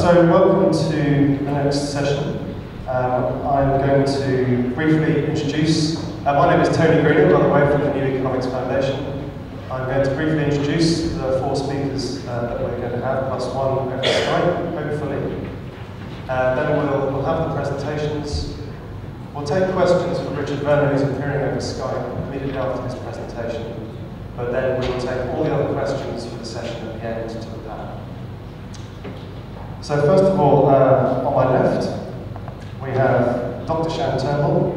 So welcome to the next session. I'm going to briefly introduce, my name is Tony Greenhill, by the way, from the New Economics Foundation. I'm going to briefly introduce the four speakers that we're going to have, plus one over Skype, hopefully. Then we'll have the presentations. We'll take questions from Richard Werner, who's appearing over Skype immediately after his presentation. But then we'll take all the other questions for the session at the end to the panel. So first of all, on my left, we have Dr. Shan Turnbull.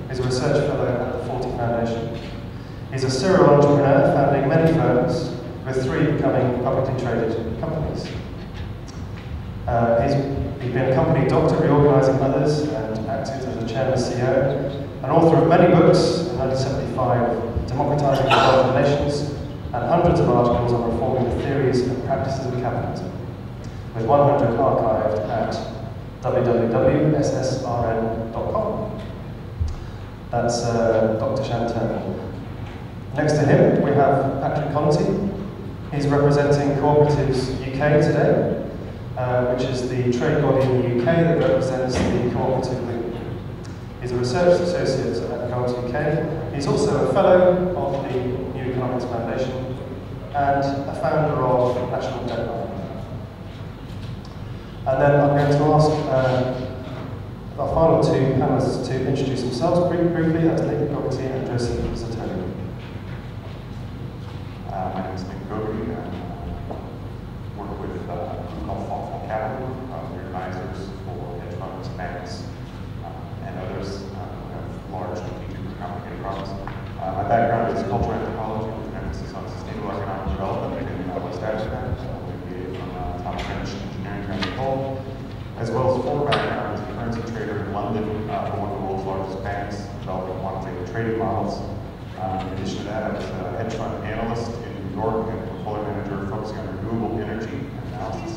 He's a research fellow at the Forty Foundation. He's a serial entrepreneur, founding many firms, with 3 becoming publicly traded companies. He's been a company doctor, reorganizing others, and acted as a chairman CEO, and author of many books, in 1975, Democratizing the Wealth of Nations, and hundreds of articles on reforming the theories and practices of capitalism, with 100 archived at www.ssrn.com. That's Dr. Shan Turnbull. Next to him, we have Patrick Conti. He's representing Cooperatives UK today, which is the trade body in the UK that represents the Cooperative League. He's a research associate at Cooperative UK. He's also a fellow of the New Economics Foundation and a founder of National Deadline. And then I'm going to ask our final 2 panelists to introduce themselves briefly. That's Nick Gogarty and Joseph Zatoni. My name is Nick Gogarty. I work with Thoughtful Capital. We're advisors for hedge funds, banks, and others who have large strategic or complicated problems. My background is cultural anthropology with an emphasis on sustainable economic development in West Africa. From Thomas French Engineering Transport, as well as 4 backgrounds as a currency trader in London for one of the world's largest banks, developing quantitative trading models. In addition to that, I was a hedge fund analyst in New York and portfolio manager focusing on renewable energy analysis.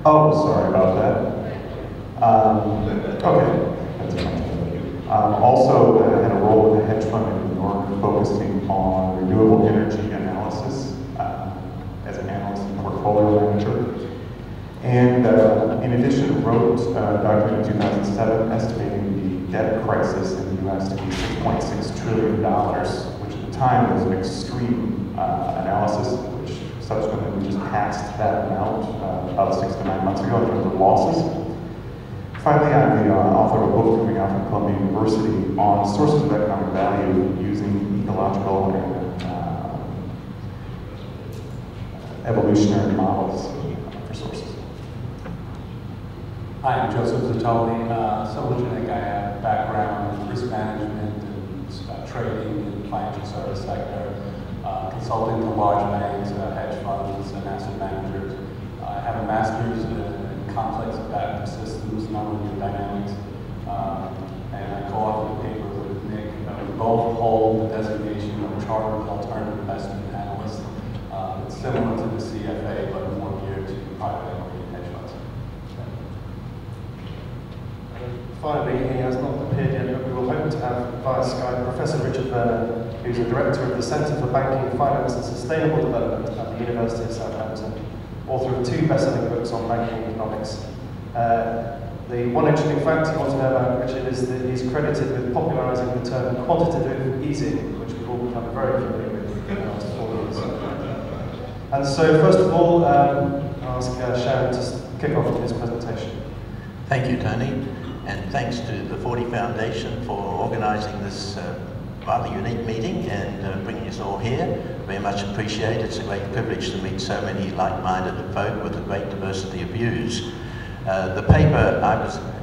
Oh, sorry about that. Okay, that's fine. Also had a role with a hedge fund in New York focusing on renewable energy analysis as an analyst and portfolio manager. And in addition, wrote a document in 2007 estimating the debt crisis in the US to be $6.6 trillion, which at the time was an extreme analysis, which subsequently we just passed that amount about 6 to 9 months ago in terms of losses. Finally, I'm the author of a book coming out from Columbia University on sources of economic value using ecological and evolutionary models for sources. Hi, I'm Joseph Zatoli. Solugenik. I have background in risk management and trading in the financial service sector, consulting to large banks, hedge funds, and asset managers. I have a master's in complex adaptive systems, nonlinear dynamics, and I co-authored a paper with Nick. We both hold the designation of Chartered Alternative Investment Analyst. It's similar to the CFA, but more geared to private equity and hedge funds. Finally, he has not appeared yet, but we will hope to have via Skype Professor Richard Werner, who's a director of the Centre for Banking, Finance and Sustainable Development at the University of Southampton, author of 2 best-selling books on banking economics. The one interesting fact you want to know about Richard is that he's credited with popularising the term quantitative easing, which we've all become very familiar with in the last 4 years. And so, first of all, I'll ask Shan to kick off his presentation. Thank you, Tony, and thanks to the Forty Foundation for organising this rather unique meeting and bringing us all here. Very much appreciated. It's a great privilege to meet so many like-minded folk with a great diversity of views. The paper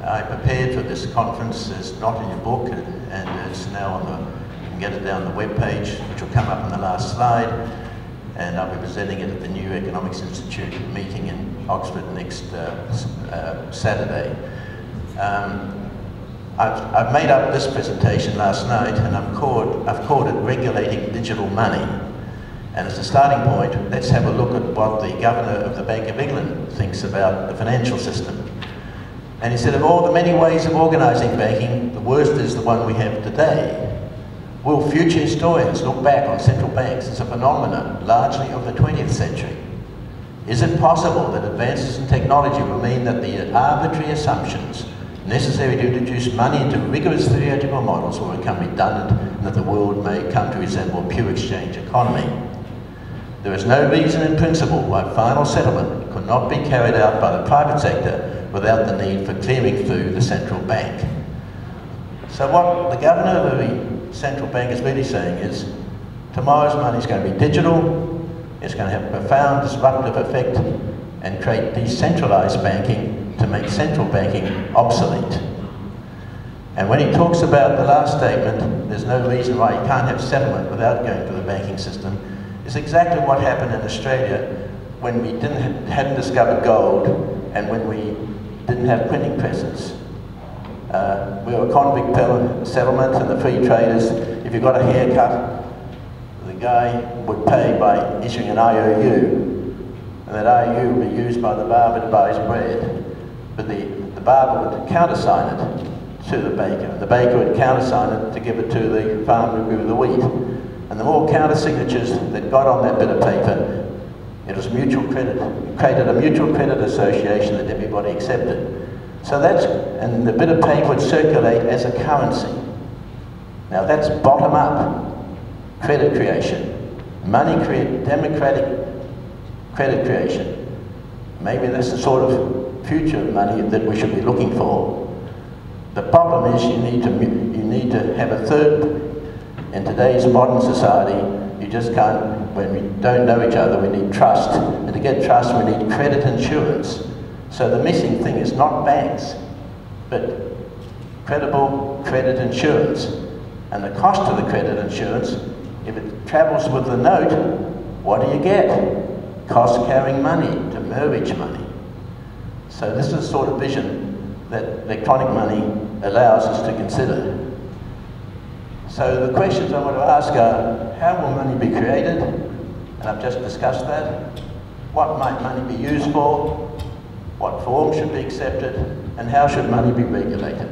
I prepared for this conference is not in your book, and it's now on the, you can get it down the webpage, which will come up on the last slide. And I'll be presenting it at the New Economics Institute meeting in Oxford next Saturday. I've made up this presentation last night, and I've called it Regulating Digital Money. And as a starting point, let's have a look at what the Governor of the Bank of England thinks about the financial system. And he said, of all the many ways of organising banking, the worst is the one we have today. Will future historians look back on central banks as a phenomenon largely of the 20th century? Is it possible that advances in technology will mean that the arbitrary assumptions necessary to introduce money into rigorous theoretical models will become redundant and that the world may come to resemble a pure exchange economy? There is no reason in principle why final settlement could not be carried out by the private sector without the need for clearing through the central bank. So what the governor of the central bank is really saying is tomorrow's money is going to be digital, it's going to have a profound disruptive effect and create decentralized banking to make central banking obsolete. And when he talks about the last statement, there's no reason why you can't have settlement without going to the banking system, it's exactly what happened in Australia when we hadn't discovered gold and when we didn't have printing presses. We were a convict settlement and the free traders, if you got a haircut, the guy would pay by issuing an IOU, and that IOU would be used by the barber to buy his bread. But the barber would countersign it to the baker, and the baker would countersign it to give it to the farmer who grew the wheat. And the more counter-signatures that got on that bit of paper, it was mutual credit. It created a mutual credit association that everybody accepted. So and the bit of paper would circulate as a currency. Now that's bottom-up credit creation. Democratic credit creation. Maybe that's the sort of future of money that we should be looking for. The problem is you need to have a third. In today's modern society, you just can't, when we don't know each other, we need trust. And to get trust, we need credit insurance. So the missing thing is not banks, but credible credit insurance. And the cost of the credit insurance, if it travels with the note, what do you get? Cost carrying money, demurrage money. So this is the sort of vision that electronic money allows us to consider. So the questions I want to ask are, how will money be created? And I've just discussed that. What might money be used for? What form should be accepted? And how should money be regulated?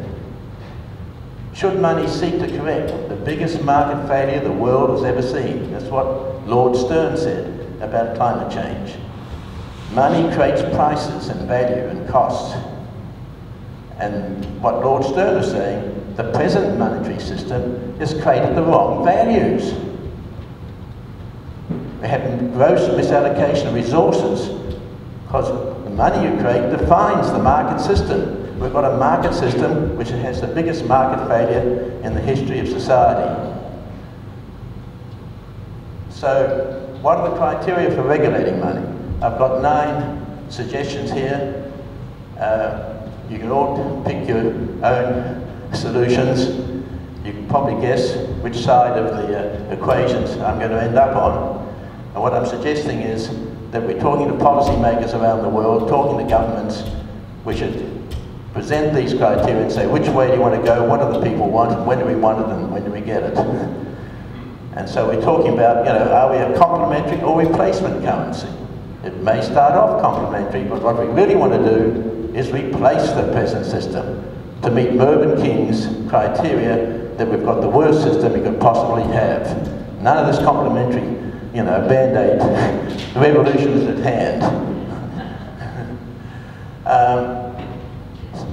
Should money seek to correct the biggest market failure the world has ever seen? That's what Lord Stern said about climate change. Money creates prices and value and costs. And what Lord Stern was saying, the present monetary system has created the wrong values. We have gross misallocation of resources because the money you create defines the market system. We've got a market system which has the biggest market failure in the history of society. So, what are the criteria for regulating money? I've got 9 suggestions here. You can all pick your own solutions. You can probably guess which side of the equations I'm going to end up on. And what I'm suggesting is that we're talking to policymakers around the world, talking to governments. We should present these criteria and say, which way do you want to go, what do the people want, and when do we want it, and when do we get it? And so we're talking about, are we a complementary or replacement currency? It may start off complementary, but what we really want to do is replace the present system to meet Mervyn King's criteria that we've got the worst system we could possibly have. None of this complementary, Band-Aid, the revolution is at hand.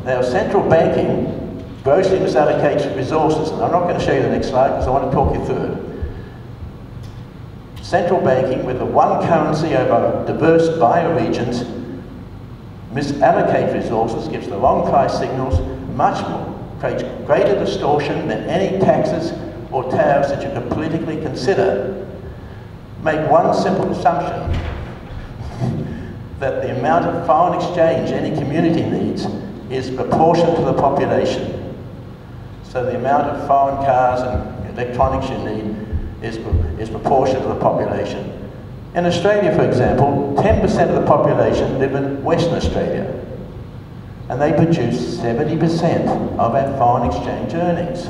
Now, central banking grossly misallocates resources, and I'm not going to show you the next slide because I want to talk you through it. Central banking, with the one currency over diverse bioregions, misallocates resources, gives the wrong price signals, much more, creates greater distortion than any taxes or tariffs that you could politically consider. Make one simple assumption, that the amount of foreign exchange any community needs is proportional to the population. So the amount of foreign cars and electronics you need is proportional to the population. In Australia, for example, 10% of the population live in Western Australia, and they produce 70% of our foreign exchange earnings.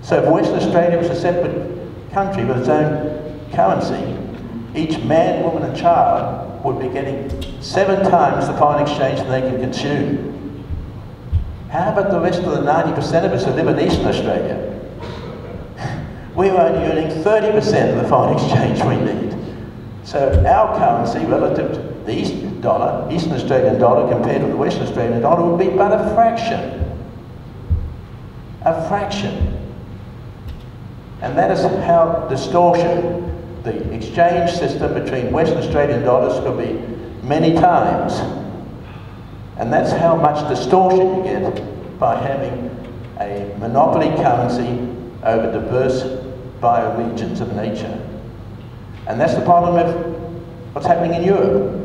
So if Western Australia was a separate country with its own currency, each man, woman and child would be getting 7 times the foreign exchange than they can consume. How about the rest of the 90% of us who live in Eastern Australia? We're only earning 30% of the foreign exchange we need. So our currency, relative to the Eastern Australian dollar compared with the Western Australian dollar would be but a fraction. A fraction. And that is how distortion, the exchange system between Western Australian dollars could be many times. And that's how much distortion you get by having a monopoly currency over diverse bioregions of nature. And that's the problem of what's happening in Europe.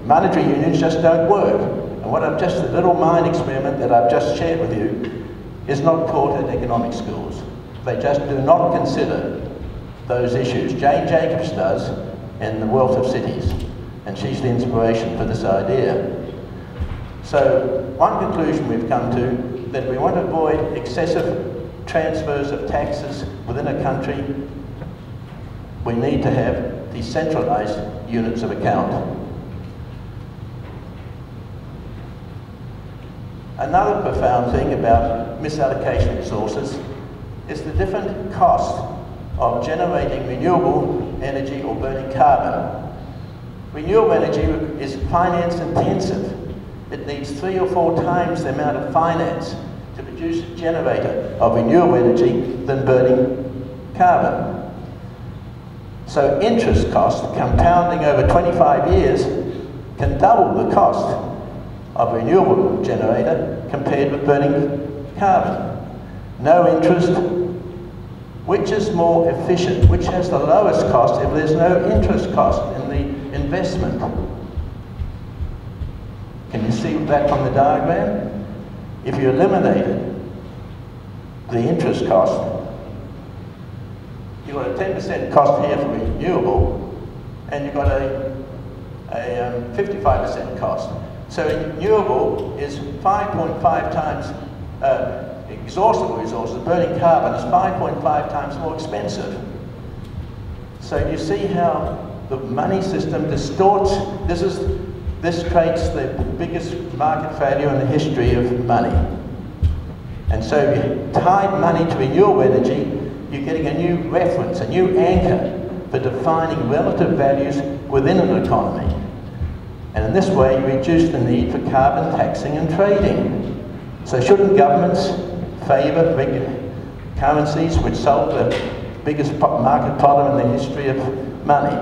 Monetary unions just don't work. And what I've just, the little mind experiment that I've just shared with you is not taught in economic schools. They just do not consider those issues. Jane Jacobs does in The Wealth of Cities, and she's the inspiration for this idea. So one conclusion we've come to, that we want to avoid excessive transfers of taxes within a country, we need to have decentralized units of account. Another profound thing about misallocation of resources is the different cost of generating renewable energy or burning carbon. Renewable energy is finance intensive. It needs 3 or 4 times the amount of finance to produce a generator of renewable energy than burning carbon. So interest cost, compounding over 25 years, can double the cost of a renewable generator compared with burning carbon. No interest. Which is more efficient? Which has the lowest cost if there's no interest cost in the investment? Can you see that from the diagram? If you eliminated the interest cost, you've got a 10% cost here for renewable, and you've got a 55% cost. So renewable is 5.5 times exhaustible resources. Burning carbon is 5.5 times more expensive. So you see how the money system distorts. This creates the biggest market failure in the history of money. And so if you tie money to renewable energy, you're getting a new reference, a new anchor for defining relative values within an economy. And in this way, you reduce the need for carbon taxing and trading. So shouldn't governments favour currencies which solve the biggest market problem in the history of money?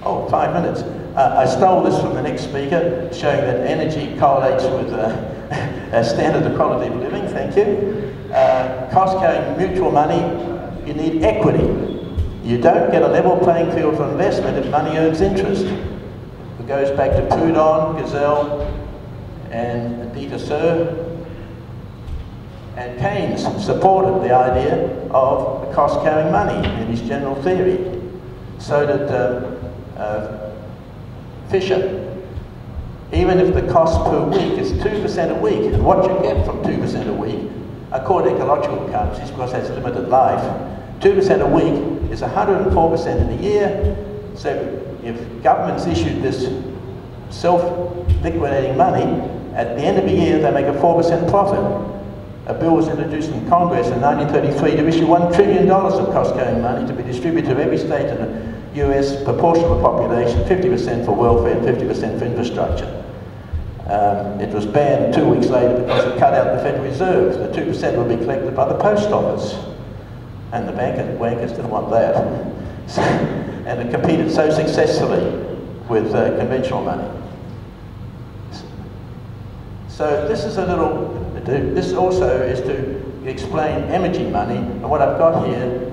Oh, 5 minutes. I stole this from the next speaker, showing that energy correlates with a standard equality of living. Thank you. Cost-carrying mutual money, you need equity. You don't get a level playing field for investment if money earns interest. It goes back to Proudhon, Gazelle, and Dieter Sear. And Keynes supported the idea of cost-carrying money in his general theory. So did Fisher. Even if the cost per week is 2% a week, and what you get from 2% a week, according to ecological currencies, because that's limited life, 2% a week is 104% in a year. So if governments issued this self-liquidating money, at the end of the year they make a 4% profit. A bill was introduced in Congress in 1933 to issue $1 trillion of cost-carrying money to be distributed to every state in the US, proportion of the population, 50% for welfare and 50% for infrastructure. It was banned 2 weeks later because it cut out the Federal Reserve. The 2% would be collected by the post office. And the bankers didn't want that. And it competed so successfully with conventional money. So this is a little, this also is to explain energy money. And what I've got here,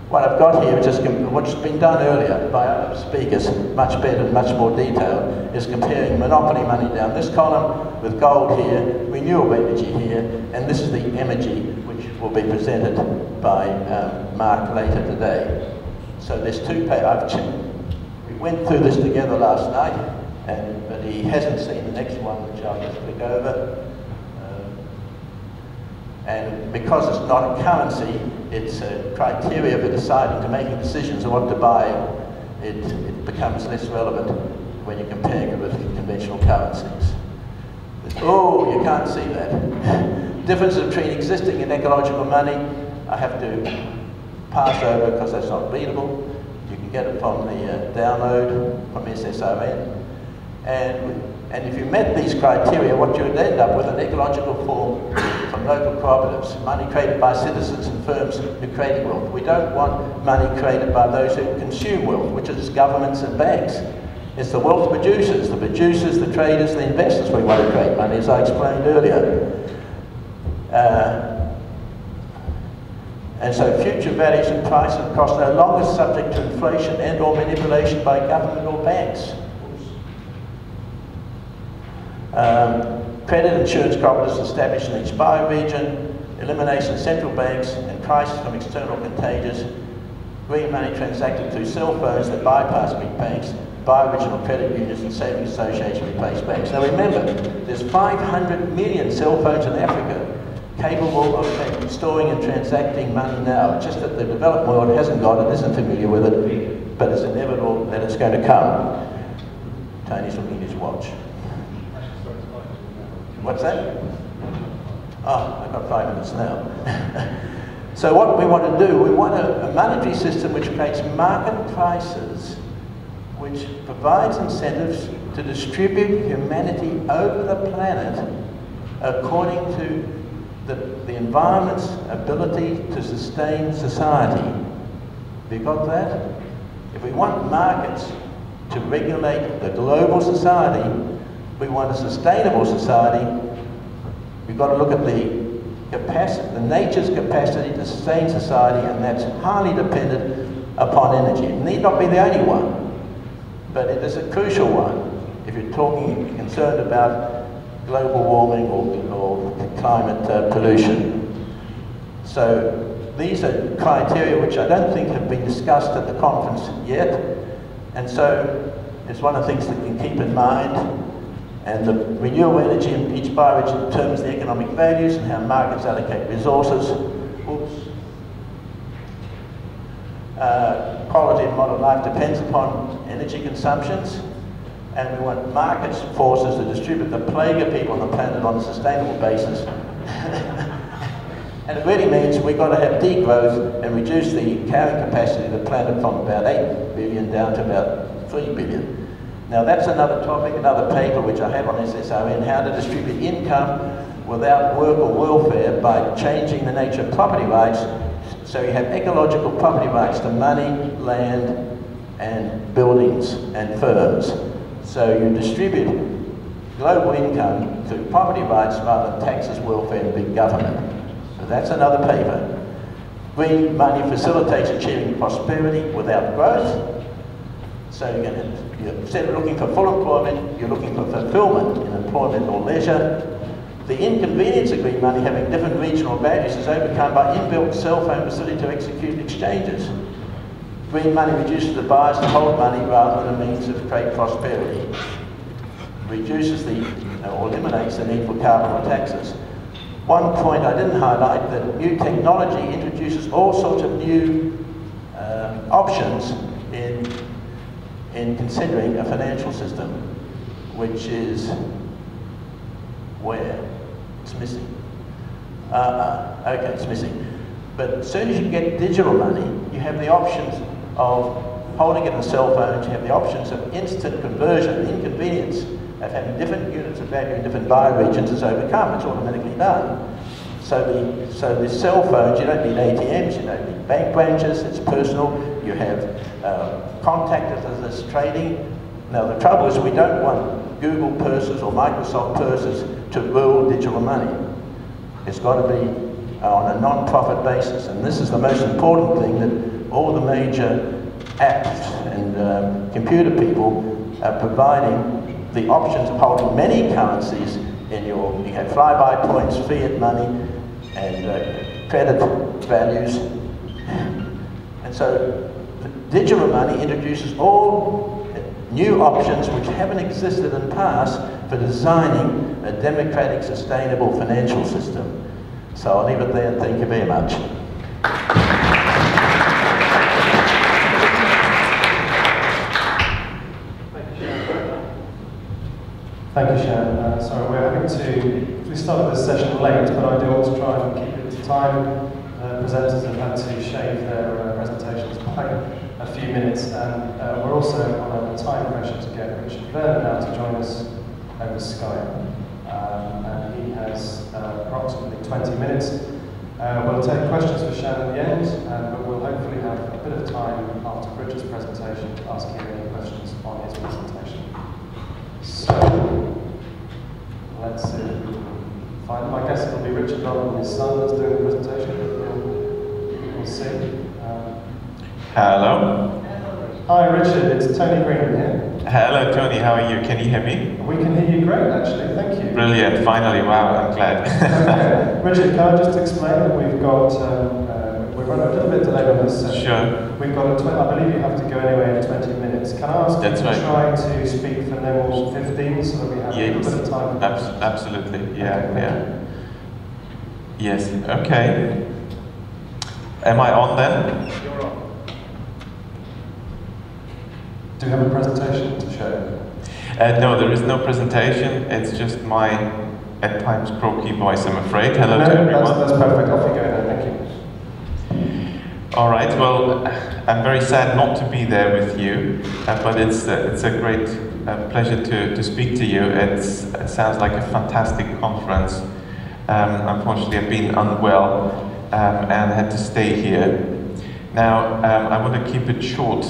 what I've got here is just what's been done earlier by other speakers, much better and much more detailed, is comparing monopoly money down this column with gold here, renewable energy here, and this is the energy which will be presented by Mark later today. So there's two pages. We went through this together last night, but he hasn't seen the next one, which I'll just click over. And because it's not a currency, it's a criteria for deciding, to making decisions on what to buy. It becomes less relevant when you're comparing it with conventional currencies. Oh, you can't see that. Differences between existing and ecological money, I have to pass over because that's not readable. get it from the download from SSON. And if you met these criteria, what you would end up with an ecological form from local cooperatives, money created by citizens and firms who create wealth. We don't want money created by those who consume wealth, which is governments and banks. It's the wealth producers, the traders, the investors we want to create money, as I explained earlier. And so future values and price and cost are no longer subject to inflation and or manipulation by government or banks. Credit insurance cooperatives established in each bioregion, elimination of central banks and crisis from external contagions, green money transacted through cell phones that bypass big banks, bioregional credit unions and savings associations replace banks. Now remember, there's 500 million cell phones in Africa capable of storing and transacting money now. Just that the developed world hasn't got it, isn't familiar with it, but it's inevitable that it's going to come. Tony's looking at his watch. What's that? Oh, I've got 5 minutes now. So what we want to do, we want a monetary system which creates market prices, which provides incentives to distribute humanity over the planet according to the environment's ability to sustain society. Have you got that? If we want markets to regulate the global society, we want a sustainable society, we've got to look at the capacity, the nature's capacity to sustain society, and that's highly dependent upon energy. It need not be the only one, but it is a crucial one if you're concerned about global warming or climate pollution. So these are criteria which I don't think have been discussed at the conference yet, and so it's one of the things that you can keep in mind. And the renewable energy in each bioregion determines the economic values and how markets allocate resources. Quality of modern life depends upon energy consumptions, and we want market forces to distribute the plague of people on the planet on a sustainable basis. And it really means we've got to have degrowth and reduce the carrying capacity of the planet from about 8 billion down to about 3 billion. Now that's another topic, another paper which I have on SSON, how to distribute income without work or welfare by changing the nature of property rights. So you have ecological property rights to money, land, and buildings and firms. So you distribute global income through property rights rather than taxes, welfare, and big government. So that's another paper. Green money facilitates achieving prosperity without growth. So instead of looking for full employment, you're looking for fulfillment in employment or leisure. The inconvenience of green money having different regional values is overcome by inbuilt cell phone facility to execute exchanges. Green money reduces the bias to hold money rather than a means of great prosperity. Reduces or eliminates the need for carbon or taxes. One point I didn't highlight, that new technology introduces all sorts of new options in considering a financial system, which is where it's missing. Okay, it's missing. But as soon as you get digital money, you have the options of holding it in a cell phone. You have the options of instant conversion. The inconvenience of having different units of value in different bioregions is overcome. It's automatically done. So the cell phones, you don't need ATMs, you don't need bank branches, it's personal. You have contactless trading. Now the trouble is we don't want Google purses or Microsoft purses to rule digital money. It's got to be on a non-profit basis, and this is the most important thing, that all the major apps and computer people are providing the options of holding many currencies in you have flyby points, fiat money, and credit values. And so digital money introduces all new options which haven't existed in the past for designing a democratic, sustainable financial system. So I'll leave it there, and thank you very much. Thank you, Sharon. Sorry, we're having to, we started this session late, but I do want to try and keep it to time. Presenters have had to shave their presentations by a few minutes, and we're also on a time pressure to get Richard Vernon now to join us over Skype. And he has approximately 20 minutes. We'll take questions for Shan at the end, but we'll hopefully have a bit of time after Richard's presentation to ask him any questions on his presentation. So, let's see if we can find him. I guess it'll be Richard rather than his son that's doing the presentation, but we'll see. Hello. Hi Richard, it's Tony Greenham here. Hello Tony, how are you? Can you hear me? We can hear you great actually, thank you. Brilliant, finally, wow, I'm glad. Okay. Richard, can I just explain that we've got, we're running a little bit delayed on this session. Sure. We've got I believe you have to go anyway in 20 minutes. Can I ask you to try to speak for no more than 15 so that we have a little bit of time? Absolutely, yeah, okay, yeah. Yes, okay. Am I on then? You're on. Do you have a presentation to show? No, there is no presentation. It's just my, at times, croaky voice, I'm afraid. Hello to everyone. That's perfect. Off you go then. Thank you. All right. Well, I'm very sad not to be there with you, but it's a great pleasure to speak to you. It sounds like a fantastic conference. Unfortunately, I've been unwell and had to stay here. Now, I want to keep it short.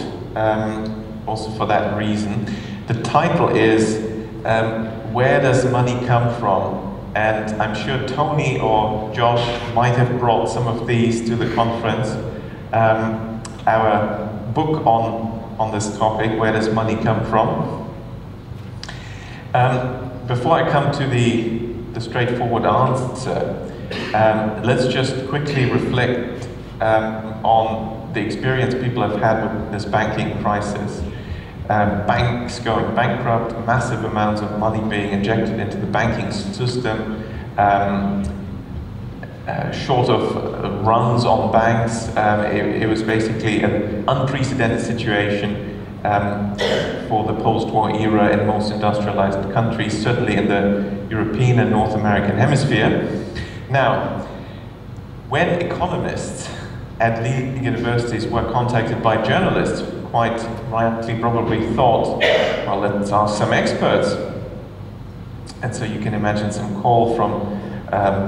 Also for that reason. The title is Where Does Money Come From? And I'm sure Tony or Josh might have brought some of these to the conference. Our book on this topic, Where Does Money Come From? Before I come to the straightforward answer, let's just quickly reflect on the experience people have had with this banking crisis. Banks going bankrupt, massive amounts of money being injected into the banking system, short of runs on banks. It was basically an unprecedented situation for the post-war era in most industrialized countries, certainly in the European and North American hemisphere. Now, when economists at leading universities were contacted by journalists, quite rightly probably thought, well, let's ask some experts. And so you can imagine some call from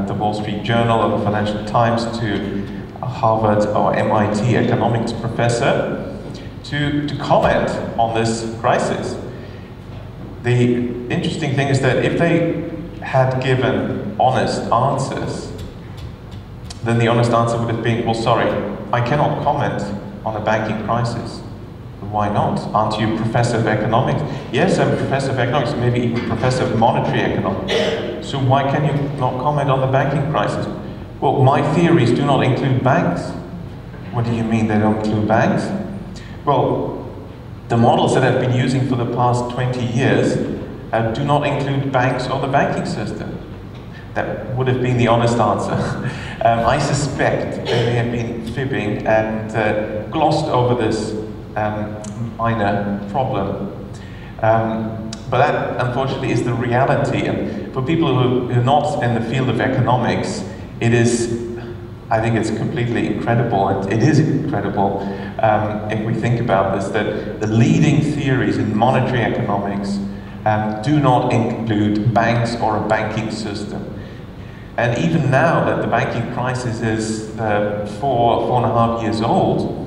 the Wall Street Journal or the Financial Times to a Harvard or MIT economics professor to comment on this crisis. The interesting thing is that if they had given honest answers, then the honest answer would have been, well, sorry, I cannot comment on a banking crisis. Why not? Aren't you professor of economics? Yes, I'm a professor of economics, maybe even professor of monetary economics. So why can you not comment on the banking crisis? Well, my theories do not include banks. What do you mean they don't include banks? Well, the models that I've been using for the past 20 years do not include banks or the banking system. That would have been the honest answer. I suspect they may have been fibbing and glossed over this minor problem. But that, unfortunately, is the reality. And for people who are not in the field of economics, it is, I think it's completely incredible, and it is incredible if we think about this, that the leading theories in monetary economics do not include banks or a banking system. And even now that the banking crisis is 4.5 years old,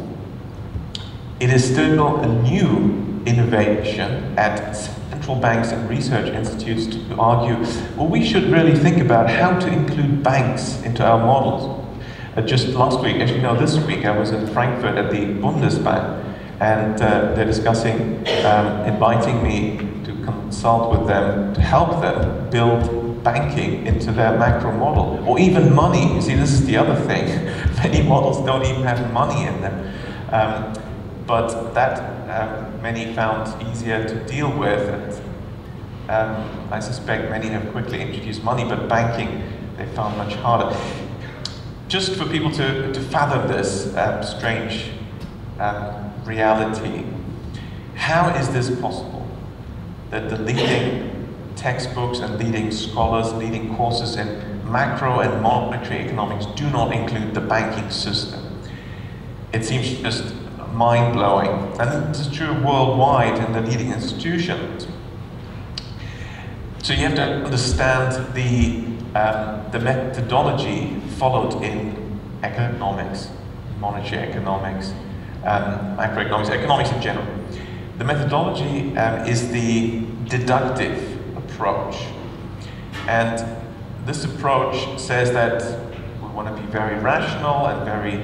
it is still a new innovation at central banks and research institutes to argue, well, we should really think about how to include banks into our models. Just last week, actually no, this week, I was in Frankfurt at the Bundesbank, and they're discussing inviting me to consult with them to help them build banking into their macro model, or even money. You see, this is the other thing. Many models don't even have money in them. But that many found easier to deal with, and I suspect many have quickly introduced money, but banking they found much harder. Just for people to fathom this strange reality, how is this possible? That the leading textbooks and leading scholars, leading courses in macro and monetary economics do not include the banking system. It seems just mind-blowing. And this is true worldwide in the leading institutions. So you have to understand the methodology followed in economics, monetary economics, macroeconomics, economics in general. The methodology is the deductive approach. And this approach says that we want to be very rational and very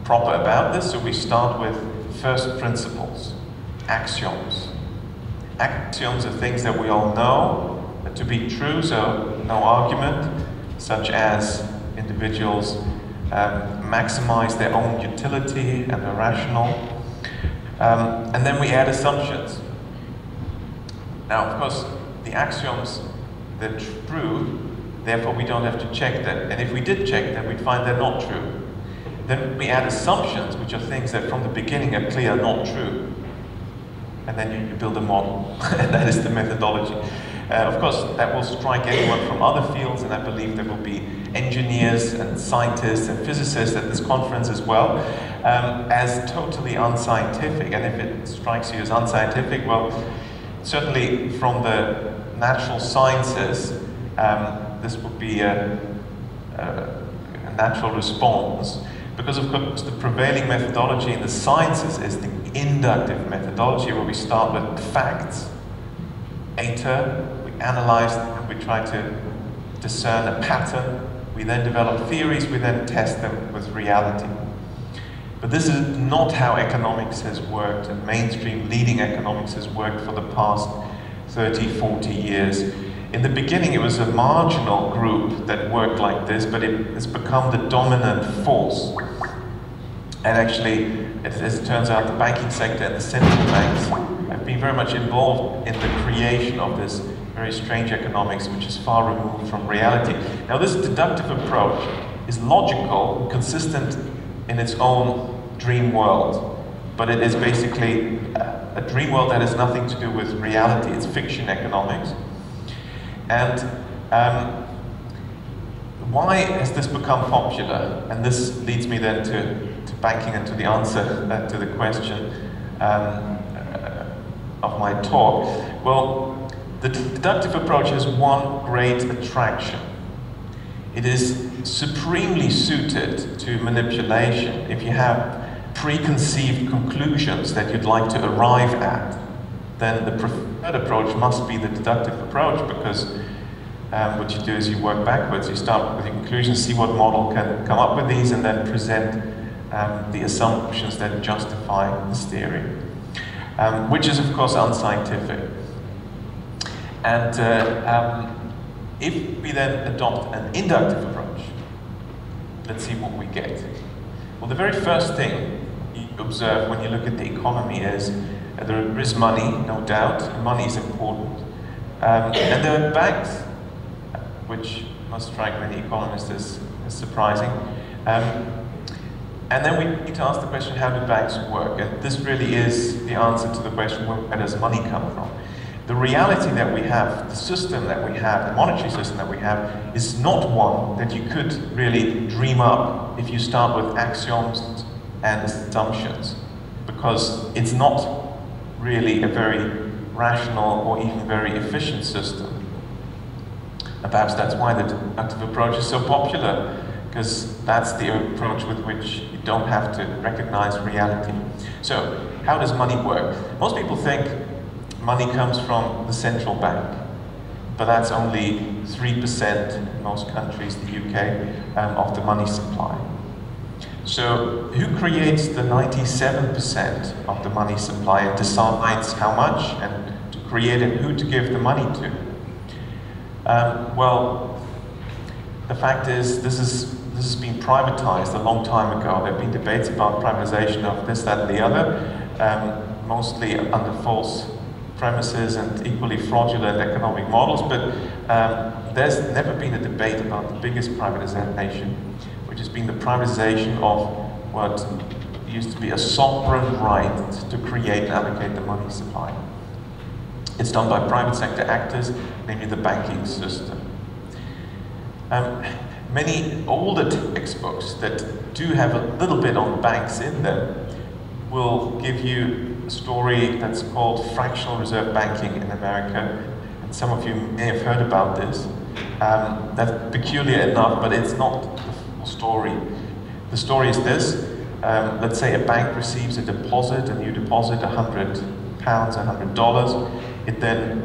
proper about this, so we start with first principles, axioms. Axioms are things that we all know to be true, so no argument, such as individuals maximize their own utility and are rational. And then we add assumptions. Now, of course, the axioms, they're true, therefore we don't have to check them. And if we did check them, we'd find they're not true. Then we add assumptions, which are things that from the beginning are clear not true. And then you build a model, and that is the methodology. Of course, that will strike anyone from other fields, and I believe there will be engineers and scientists and physicists at this conference as well, as totally unscientific. And if it strikes you as unscientific, well, certainly from the natural sciences, this would be a natural response. Because of course the prevailing methodology in the sciences is the inductive methodology, where we start with facts, data, we analyze them, we try to discern a pattern, we then develop theories, we then test them with reality. But this is not how economics has worked, and mainstream leading economics has worked for the past 30, 40 years. In the beginning, it was a marginal group that worked like this, but it has become the dominant force. And actually, as it turns out, the banking sector and the central banks have been very much involved in the creation of this very strange economics, which is far removed from reality. Now, this deductive approach is logical, consistent in its own dream world, but it is basically a dream world that has nothing to do with reality. It's fiction economics. And why has this become popular? And this leads me then to banking and to the answer to the question of my talk. Well, the deductive approach has one great attraction. It is supremely suited to manipulation. If you have preconceived conclusions that you'd like to arrive at, then the preferred approach must be the deductive approach, because what you do is you work backwards. You start with your conclusions, see what model can come up with these, and then present the assumptions that justify this theory, which is of course unscientific. And if we then adopt an inductive approach, let's see what we get. Well, the very first thing you observe when you look at the economy is there is money, no doubt. Money is important. And there are banks, which must strike many economists as surprising. And then we need to ask the question, how do banks work? And this really is the answer to the question, where does money come from? The reality that we have, the system that we have, the monetary system that we have, is not one that you could really dream up if you start with axioms and assumptions, because it's not really a very rational or even very efficient system. And perhaps that's why the deductive approach is so popular, because that's the approach with which you don't have to recognize reality. So, how does money work? Most people think money comes from the central bank, but that's only 3% in most countries, the UK, of the money supply. So, who creates the 97% of the money supply and decides how much and to create and who to give the money to? Well, the fact is, this has been privatized a long time ago. There have been debates about privatization of this, that, and the other, mostly under false premises and equally fraudulent economic models, but there's never been a debate about the biggest privatization, which has been the privatization of what used to be a sovereign right to create and allocate the money supply. It's done by private sector actors, namely the banking system. many older textbooks that do have a little bit on banks in them will give you a story that's called fractional reserve banking in America. And some of you may have heard about this. That's peculiar enough, but it's not the full story. The story is this. Let's say a bank receives a deposit, and you deposit £100, $100. It then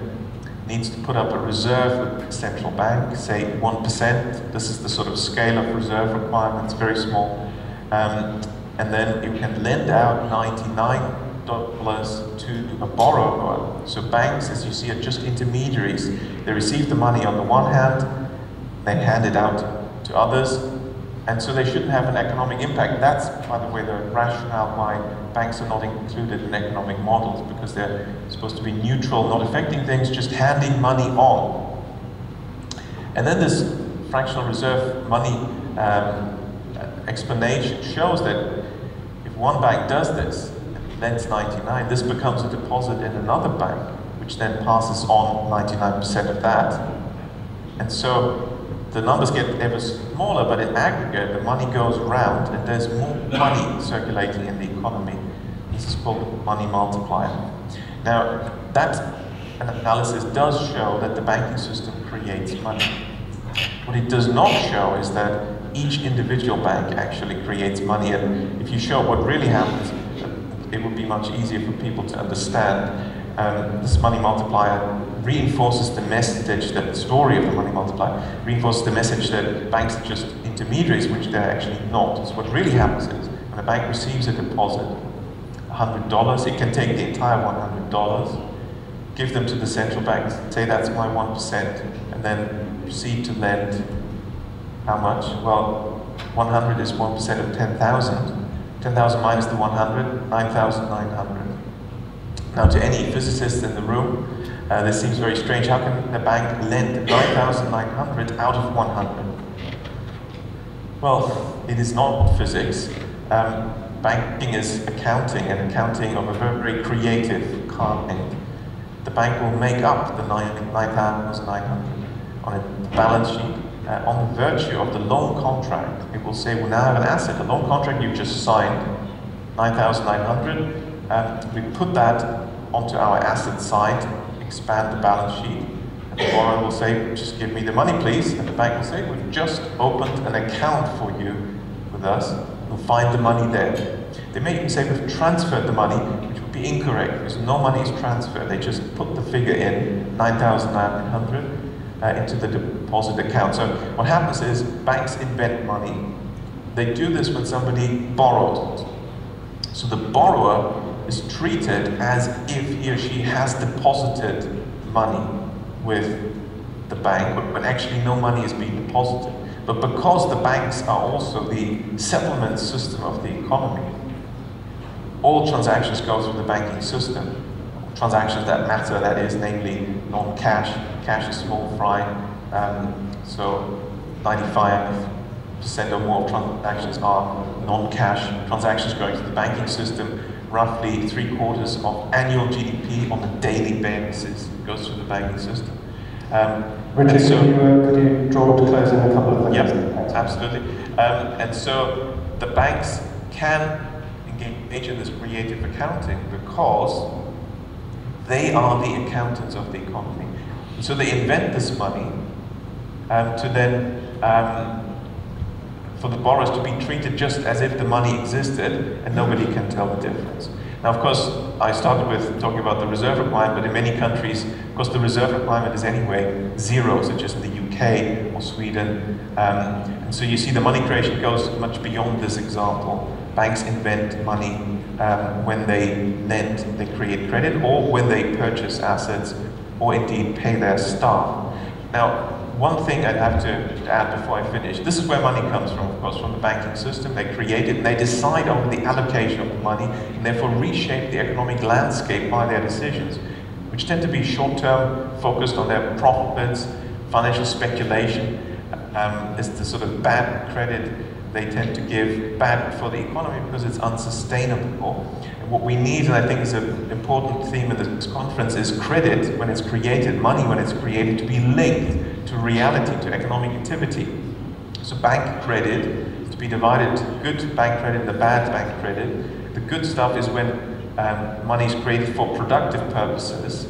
needs to put up a reserve with the central bank, say 1%. This is the sort of scale of reserve requirements, very small. And then you can lend out $99 to a borrower. So banks, as you see, are just intermediaries. They receive the money on the one hand, they hand it out to others, and so they shouldn't have an economic impact. That's, by the way, the rationale why banks are not included in economic models, because they're supposed to be neutral, not affecting things, just handing money on. And then this fractional reserve money explanation shows that if one bank does this, lends 99, this becomes a deposit in another bank, which then passes on 99% of that. And so the numbers get ever smaller, but in aggregate, the money goes around and there's more money circulating in the economy. This is called the money multiplier. Now, that analysis does show that the banking system creates money. What it does not show is that each individual bank actually creates money, and if you show what really happens, it would be much easier for people to understand. This money multiplier reinforces the message that the story of the money multiplier reinforces the message that banks are just intermediaries, which they're actually not. So what really happens is, when a bank receives a deposit, $100, it can take the entire $100, give them to the central bank, say that's my 1%, and then proceed to lend how much? Well, 100 is 1% of 10,000. 10,000 minus the 100, 9,900. Now, to any physicists in the room, this seems very strange. How can a bank lend 9,900 out of 100? Well, it is not physics. Banking is accounting, and accounting of a very, very creative kind. The bank will make up the 9,900 on a balance sheet. On the virtue of the loan contract, it will say, we now have an asset, a loan contract you've just signed, 9,900. We put that onto our asset side, expand the balance sheet, and the borrower will say, just give me the money, please. And the bank will say, we've just opened an account for you with us. You'll find the money there. They may even say, we've transferred the money, which would be incorrect, because no money is transferred. They just put the figure in, 9,900. Into the deposit account. So what happens is banks invent money. They do this when somebody borrows. So the borrower is treated as if he or she has deposited money with the bank, when actually no money is being deposited. But because the banks are also the settlement system of the economy, all transactions go through the banking system. Transactions that matter, that is, namely non-cash. Cash is small fry, so 95% or more of transactions are non-cash transactions going through the banking system. Roughly 3/4 of annual GDP on a daily basis goes through the banking system. Richard, so, could you draw to close in a couple of things? Yes, absolutely. And so the banks can engage in this creative accounting because they are the accountants of the economy. And so they invent this money to then, for the borrowers to be treated just as if the money existed and nobody can tell the difference. Now, of course, I started with talking about the reserve requirement, but in many countries, of course, the reserve requirement is anyway zero, such as in the UK or Sweden. And so you see the money creation goes much beyond this example. Banks invent money when they lend, they create credit, or when they purchase assets, or indeed pay their staff. Now, one thing I'd have to add before I finish, this is where money comes from, of course, from the banking system. They create it, and they decide over the allocation of the money, and therefore reshape the economic landscape by their decisions, which tend to be short-term, focused on their profits, financial speculation, is the sort of bad credit they tend to give, bad for the economy because it's unsustainable. And what we need, and I think is an important theme of this conference, is credit, when it's created, money when it's created, to be linked to reality, to economic activity. So bank credit is to be divided, good bank credit and the bad bank credit. The good stuff is when money is created for productive purposes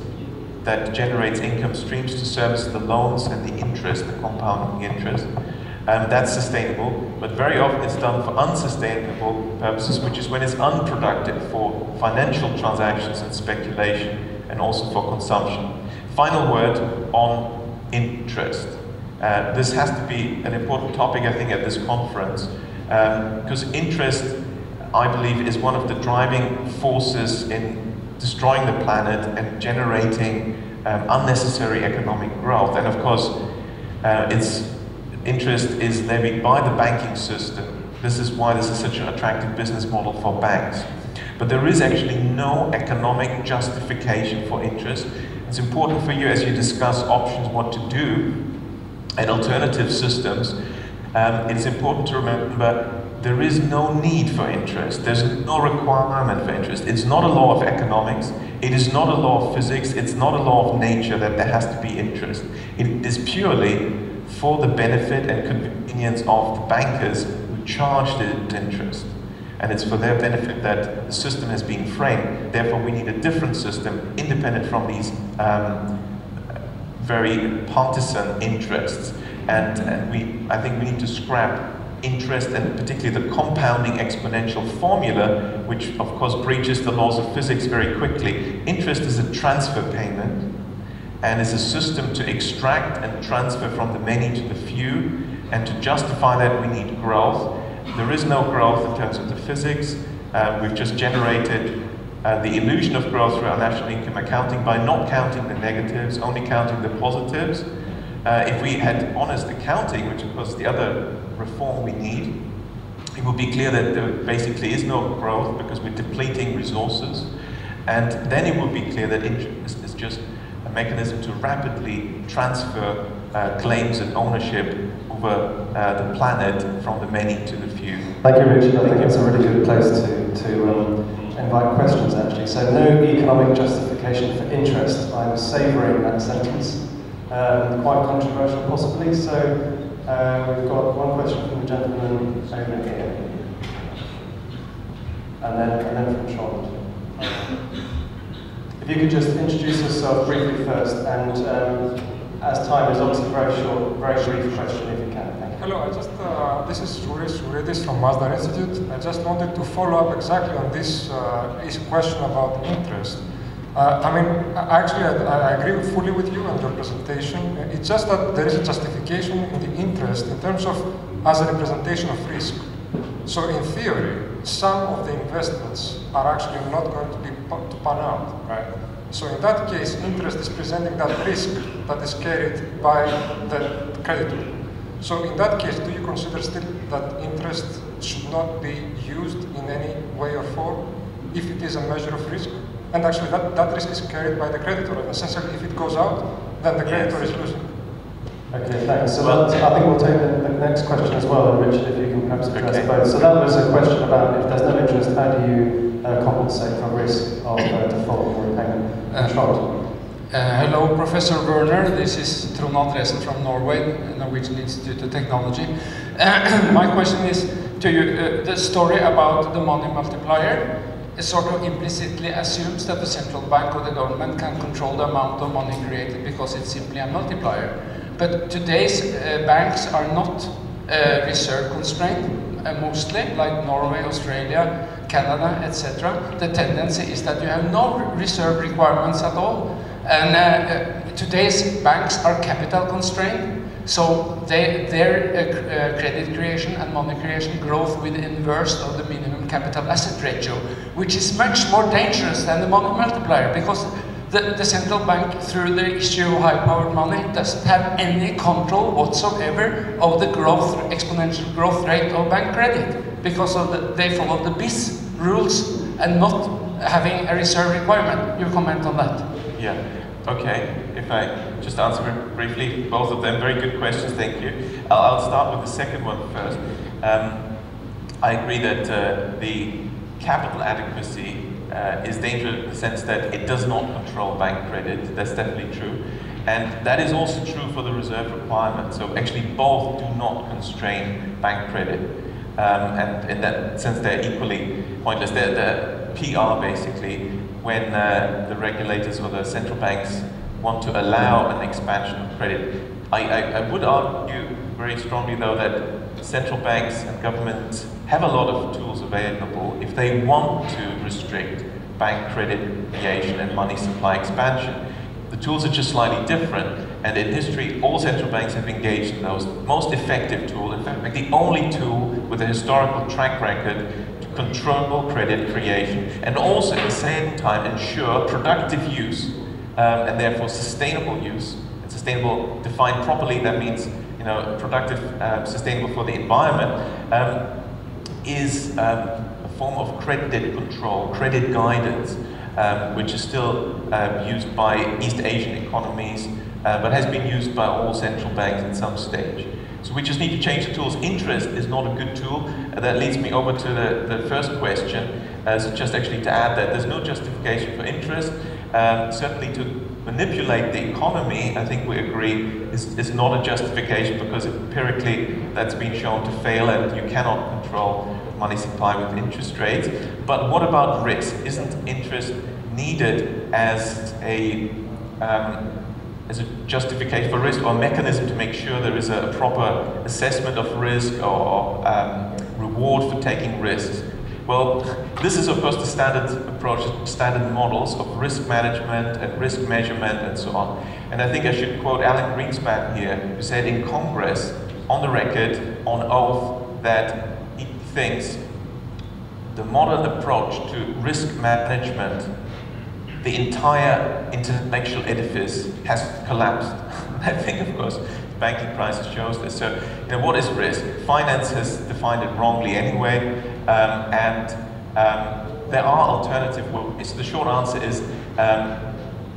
that generates income streams to service the loans and the interest, the compounding interest. That's sustainable, but very often it's done for unsustainable purposes, which is when it's unproductive for financial transactions and speculation, and also for consumption. Final word on interest. This has to be an important topic, I think, at this conference, because interest, I believe, is one of the driving forces in destroying the planet and generating unnecessary economic growth. And of course, interest is levied by the banking system. This is why this is such an attractive business model for banks. But there is actually no economic justification for interest. It's important for you as you discuss options, what to do, and alternative systems. It's important to remember there is no need for interest. There's no requirement for interest. It's not a law of economics. It is not a law of physics. It's not a law of nature that there has to be interest. It is purely for the benefit and convenience of the bankers who charge the interest. And it's for their benefit that the system has been framed. Therefore, we need a different system, independent from these very partisan interests. And I think we need to scrap interest, and particularly the compounding exponential formula, which of course breaches the laws of physics very quickly. Interest is a transfer payment, and is a system to extract and transfer from the many to the few, and to justify that we need growth. There is no growth in terms of the physics. We've just generated the illusion of growth through our national income accounting by not counting the negatives, only counting the positives. If we had honest accounting, which of course is the other reform we need, it would be clear that there basically is no growth because we're depleting resources. And then it would be clear that interest is just a mechanism to rapidly transfer claims and ownership over the planet from the many to the few. Thank you, Richard. I think it's a really good place to invite questions, actually. So, no economic justification for interest. I'm savouring that sentence. Quite controversial, possibly. So, we've got one question from the gentleman over here, and then from Charlotte. If you could just introduce yourself briefly first, and as time is obviously very short, very brief question, if you can. Thank you. Hello, this is Suridis from Masdar Institute. I just wanted to follow up exactly on this question about interest. I agree fully with you and your presentation. It's just that there is a justification in the interest in terms of as a representation of risk. So in theory, some of the investments are actually not going to pan out, right? So in that case, interest is presenting that risk that is carried by the creditor. So in that case, do you consider still that interest should not be used in any way or form if it is a measure of risk? And actually that risk is carried by the creditor. And essentially, if it goes out, then the creditor is losing. Okay, thanks. So I think we'll take the next question as well, and Richard, if you can perhaps address both. So that was a question about if there's no interest, how do you compensate for risk of default or repayment? Hello, Professor Werner. This is Trond Andresen from Norway, Norwegian Institute of Technology. My question is to you, the story about the money multiplier sort of implicitly assumes that the central bank or the government can control the amount of money created because it's simply a multiplier. But today's banks are not reserve constrained, mostly, like Norway, Australia, Canada, etc. The tendency is that you have no reserve requirements at all. And today's banks are capital constrained, so their credit creation and money creation growth with the inverse of the minimum capital asset ratio, which is much more dangerous than the money multiplier, because the central bank, through the issue of high-powered money, doesn't have any control whatsoever of the exponential growth rate of bank credit, because of they follow the BIS rules and not having a reserve requirement. Your comment on that? Yeah, okay. If I just answer briefly, both of them, very good questions, thank you. I'll start with the second one first. I agree that the capital adequacy is dangerous in the sense that it does not control bank credit. That's definitely true. And that is also true for the reserve requirement. So actually both do not constrain bank credit. And in that sense, they're equally pointless. They're PR basically when the regulators or the central banks want to allow an expansion of credit. I would argue very strongly though that central banks and governments have a lot of tools available if they want to restrict bank credit creation and money supply expansion. The tools are just slightly different, and in history all central banks have engaged in those. Most effective tool, in fact the only tool with a historical track record to control credit creation and also at the same time ensure productive use and therefore sustainable use. And sustainable defined properly, that means productive, sustainable for the environment, is a form of credit control, credit guidance, which is still used by East Asian economies, but has been used by all central banks at some stage. So we just need to change the tools. Interest is not a good tool. That leads me over to the first question. So just actually to add that there's no justification for interest. Certainly to manipulate the economy, I think we agree, is not a justification because empirically that's been shown to fail and you cannot control money supply with interest rates. But what about risk? Isn't interest needed as a justification for risk or a mechanism to make sure there is a proper assessment of risk or reward for taking risks? Well, this is of course the standard approach, standard models of risk management and risk measurement and so on. And I think I should quote Alan Greenspan here, who said in Congress, on the record, on oath, that he thinks the modern approach to risk management, the entire intellectual edifice has collapsed. I think, of course, the banking crisis shows this. So, what is risk? Finance has defined it wrongly anyway, and there are alternative ways. The short answer is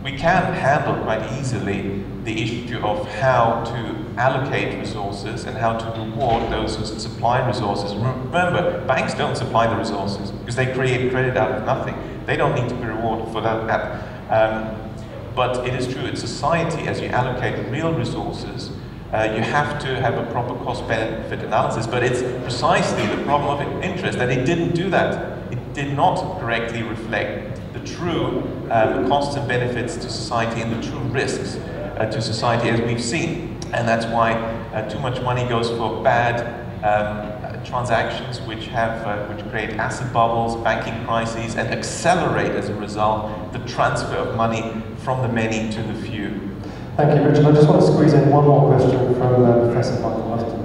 we can handle quite easily the issue of how to allocate resources and how to reward those who supply resources. Remember, banks don't supply the resources because they create credit out of nothing. They don't need to be rewarded for that. But it is true in society, as you allocate real resources, you have to have a proper cost-benefit analysis. But it's precisely the problem of interest that it didn't do that. It did not correctly reflect the true costs and benefits to society and the true risks to society as we've seen. And that's why too much money goes for bad transactions which create asset bubbles, banking crises, and accelerate as a result the transfer of money from the many to the few. Thank you, Richard. I just want to squeeze in one more question from Professor Michael Huston.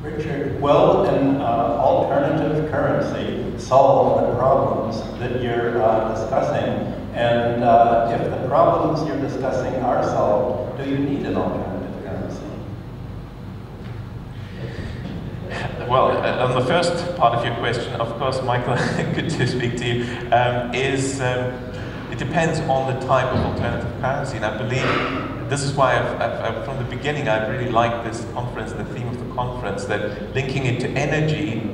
Richard, will an alternative currency solve the problems that you're discussing? And if the problems you're discussing are solved, do you need an alternative currency? Well, on the first part of your question, of course, Michael, good to speak to you, it depends on the type of alternative currency. And I believe this is why from the beginning, I really liked this conference, the theme of the conference, that linking it to energy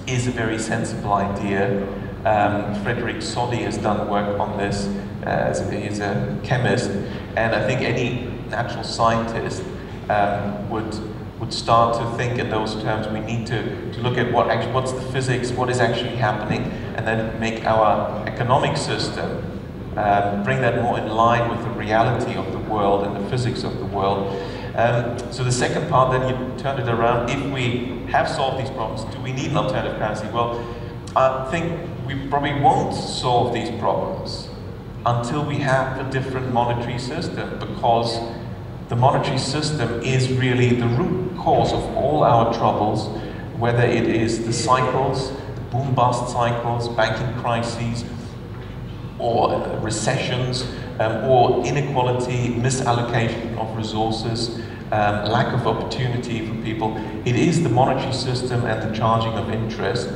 is a very sensible idea. Frederick Soddy has done work on this, he's a chemist, and I think any natural scientist would start to think in those terms. We need to look at what's the physics, what is actually happening, and then make our economic system, bring that more in line with the reality of the world and the physics of the world. So the second part, then you turn it around. If we have solved these problems, do we need an alternative currency? Well, I think we probably won't solve these problems until we have a different monetary system, because the monetary system is really the root cause of all our troubles, whether it is the cycles, the boom-bust cycles, banking crises, or recessions, or inequality, misallocation of resources, lack of opportunity for people. It is the monetary system and the charging of interest,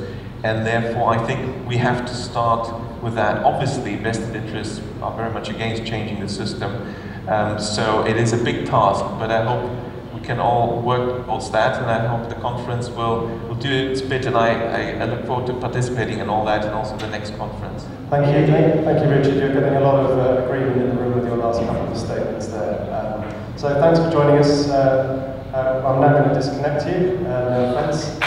and therefore I think we have to start with that. Obviously, vested interests are very much against changing the system, so it is a big task, but I hope we can all work towards that, and I hope the conference will do its bit, and I look forward to participating in all that, and also the next conference. Thank you, Richard. You're getting a lot of agreement in the room with your last couple of statements there. So thanks for joining us. I'm now going to disconnect you. No offense.